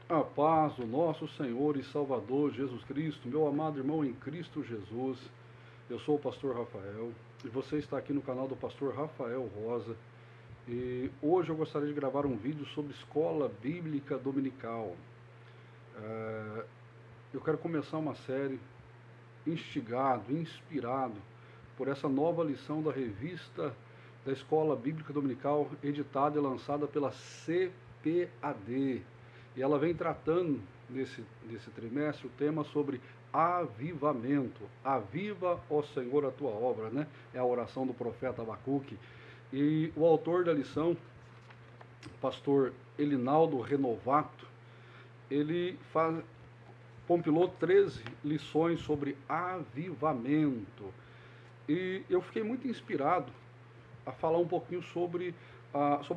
A paz do nosso Senhor e Salvador Jesus Cristo, meu amado irmão em Cristo Jesus. Eu sou o pastor Rafael e você está aqui no canal do pastor Rafael Rosa. E hoje eu gostaria de gravar um vídeo sobre escola bíblica dominical. Eu quero começar uma série instigado, inspirado por essa nova lição da revista da Escola Bíblica Dominical, editada e lançada pela CPAD. E ela vem tratando nesse trimestre o tema sobre avivamento. Aviva, ó Senhor, a tua obra, né? É a oração do profeta Abacuque. E o autor da lição, pastor Elinaldo Renovato, ele compilou 13 lições sobre avivamento. E eu fiquei muito inspirado a falar um pouquinho sobre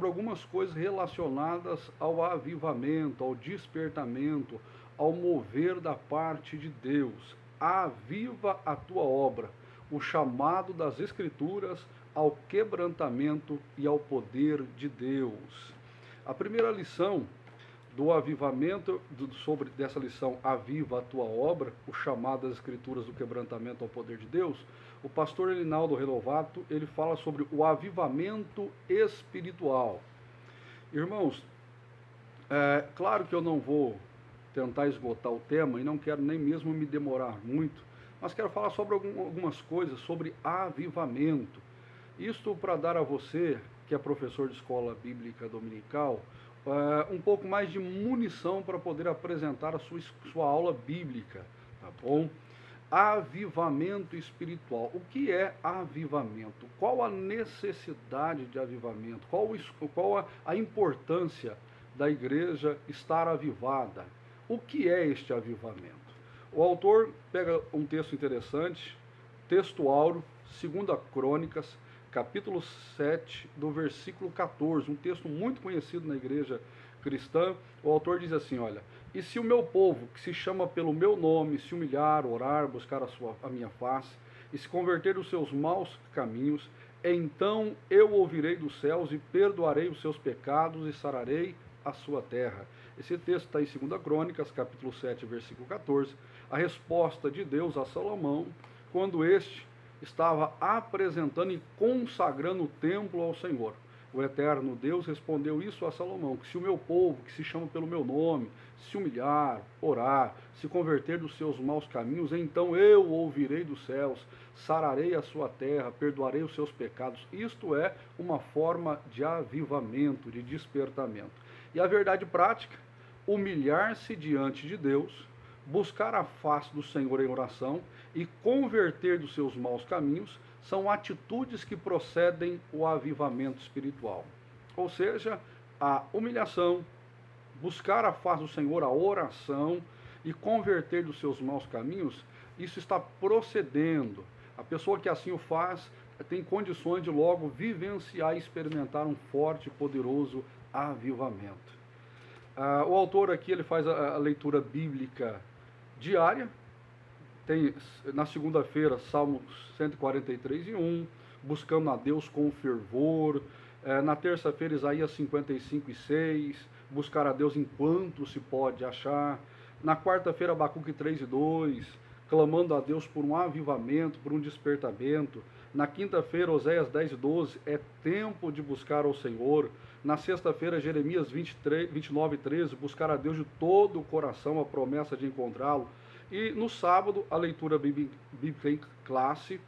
algumas coisas relacionadas ao avivamento, ao despertamento, ao mover da parte de Deus. Aviva a tua obra, o chamado das Escrituras ao quebrantamento e ao poder de Deus. A primeira lição do avivamento, sobre dessa lição, aviva a tua obra, o chamado das Escrituras do quebrantamento ao poder de Deus, o pastor Elinaldo Renovato, ele fala sobre o avivamento espiritual. Irmãos, claro que eu não vou tentar esgotar o tema e não quero nem mesmo me demorar muito, mas quero falar sobre algumas coisas sobre avivamento. Isto para dar a você, que é professor de escola bíblica dominical, um pouco mais de munição para poder apresentar a sua aula bíblica, tá bom? Avivamento espiritual. O que é avivamento? Qual a necessidade de avivamento? Qual a importância da igreja estar avivada? O que é este avivamento? O autor pega um texto interessante, texto áureo, 2 Crônicas, capítulo 7, do versículo 14, um texto muito conhecido na igreja cristã. O autor diz assim, olha: e se o meu povo, que se chama pelo meu nome, se humilhar, orar, buscar a minha face, e se converter dos seus maus caminhos, então eu ouvirei dos céus e perdoarei os seus pecados e sararei a sua terra. Esse texto está em 2 Crônicas, capítulo 7, versículo 14, a resposta de Deus a Salomão, quando este estava apresentando e consagrando o templo ao Senhor. O eterno Deus respondeu isso a Salomão, que se o meu povo, que se chama pelo meu nome, se humilhar, orar, se converter dos seus maus caminhos, então eu ouvirei dos céus, sararei a sua terra, perdoarei os seus pecados. Isto é uma forma de avivamento, de despertamento. E a verdade prática, humilhar-se diante de Deus, buscar a face do Senhor em oração e converter dos seus maus caminhos são atitudes que procedem o avivamento espiritual. Ou seja, a humilhação, buscar a face do Senhor, a oração e converter dos seus maus caminhos, isso está procedendo. A pessoa que assim o faz tem condições de logo vivenciar e experimentar um forte e poderoso avivamento. O autor aqui ele faz a leitura bíblica diária, tem na segunda-feira Salmos 143 e 1, buscando a Deus com fervor, na terça-feira Isaías 55 e 6, buscar a Deus enquanto se pode achar, na quarta-feira Abacuque 3 e 2, clamando a Deus por um avivamento, por um despertamento. Na quinta-feira, Oséias 10 e 12, é tempo de buscar ao Senhor. Na sexta-feira, Jeremias 29 e 13, buscar a Deus de todo o coração, a promessa de encontrá-lo. E no sábado, a leitura bíblica em classe,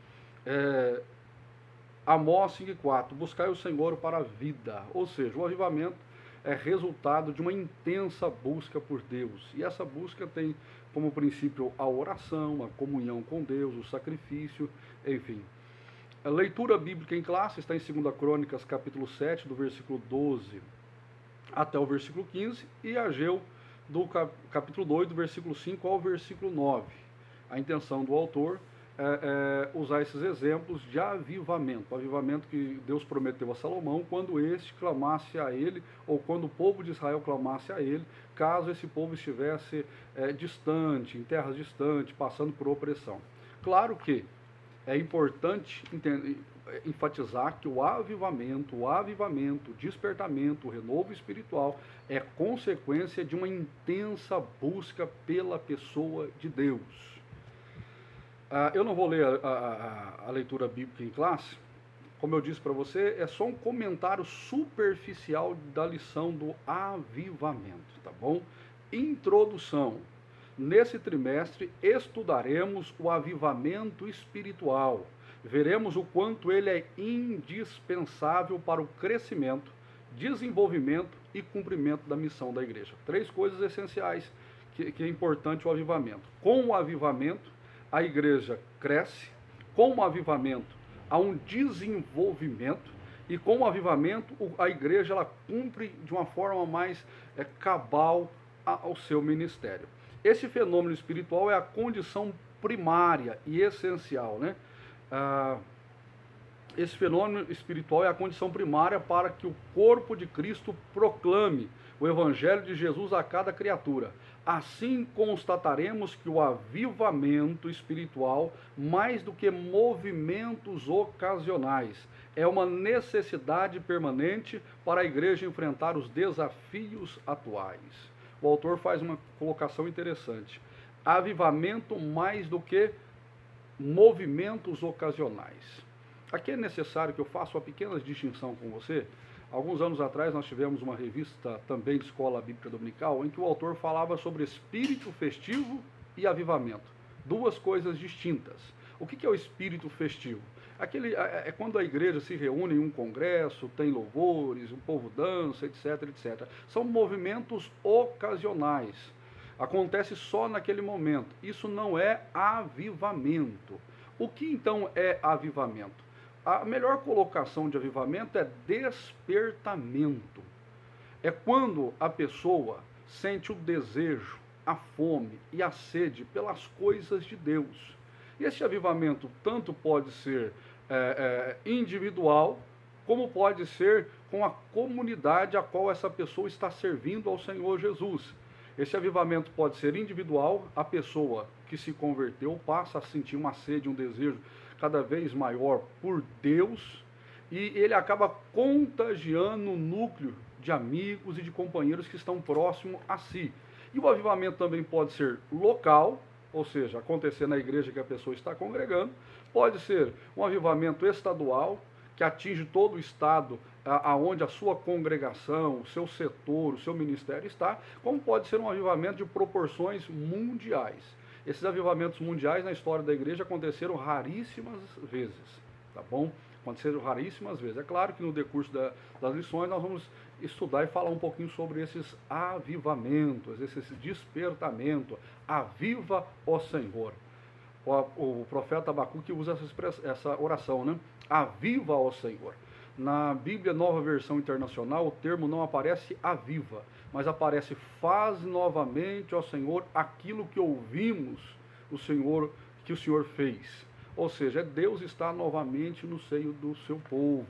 Amós 5 e 4, buscar o Senhor para a vida. Ou seja, o avivamento é resultado de uma intensa busca por Deus. E essa busca tem como princípio a oração, a comunhão com Deus, o sacrifício, enfim. A leitura bíblica em classe está em 2 Crônicas, capítulo 7, do versículo 12 até o versículo 15, e Ageu, do capítulo 2, do versículo 5 ao versículo 9. A intenção do autor é usar esses exemplos de avivamento, o avivamento que Deus prometeu a Salomão quando este clamasse a ele, ou quando o povo de Israel clamasse a ele, caso esse povo estivesse distante, em terras distantes, passando por opressão. Claro que é importante enfatizar que o avivamento, o despertamento, o renovo espiritual é consequência de uma intensa busca pela pessoa de Deus. Eu não vou ler a leitura bíblica em classe. Como eu disse para você, é só um comentário superficial da lição do avivamento, tá bom? Introdução. Nesse trimestre estudaremos o avivamento espiritual. Veremos o quanto ele é indispensável para o crescimento, desenvolvimento e cumprimento da missão da igreja. 3 coisas essenciais que é importante o avivamento. Com o avivamento, a igreja cresce. Com o avivamento, há um desenvolvimento. E com o avivamento, a igreja ela cumpre de uma forma mais cabal ao seu ministério. Esse fenômeno espiritual é a condição primária e essencial, né? Esse fenômeno espiritual é a condição primária para que o corpo de Cristo proclame o Evangelho de Jesus a cada criatura. Assim constataremos que o avivamento espiritual, mais do que movimentos ocasionais, é uma necessidade permanente para a igreja enfrentar os desafios atuais. O autor faz uma colocação interessante. Avivamento mais do que movimentos ocasionais. Aqui é necessário que eu faça uma pequena distinção com você. Alguns anos atrás nós tivemos uma revista também de Escola Bíblica Dominical em que o autor falava sobre espírito festivo e avivamento. 2 coisas distintas. O que é o espírito festivo? É quando a igreja se reúne em um congresso, tem louvores, o povo dança, etc, etc. São movimentos ocasionais. Acontece só naquele momento. Isso não é avivamento. O que então é avivamento? A melhor colocação de avivamento é despertamento. É quando a pessoa sente o desejo, a fome e a sede pelas coisas de Deus. E esse avivamento tanto pode ser individual, como pode ser com a comunidade a qual essa pessoa está servindo ao Senhor Jesus. Esse avivamento pode ser individual, a pessoa que se converteu passa a sentir uma sede, um desejo cada vez maior por Deus, e ele acaba contagiando o núcleo de amigos e de companheiros que estão próximos a si. E o avivamento também pode ser local, ou seja, acontecer na igreja que a pessoa está congregando, pode ser um avivamento estadual, que atinge todo o estado aonde a sua congregação, o seu setor, o seu ministério está, como pode ser um avivamento de proporções mundiais. Esses avivamentos mundiais na história da igreja aconteceram raríssimas vezes, tá bom? Aconteceram raríssimas vezes. É claro que no decurso das lições nós vamos estudar e falar um pouquinho sobre esses avivamentos, esse despertamento. Aviva ó Senhor. O profeta Abacuque usa essa oração, né? Aviva ó Senhor. Na Bíblia Nova Versão Internacional, o termo não aparece aviva, mas aparece faz novamente, ó Senhor, aquilo que ouvimos que o Senhor fez. Ou seja, Deus está novamente no seio do seu povo,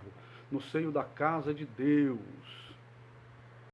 no seio da casa de Deus.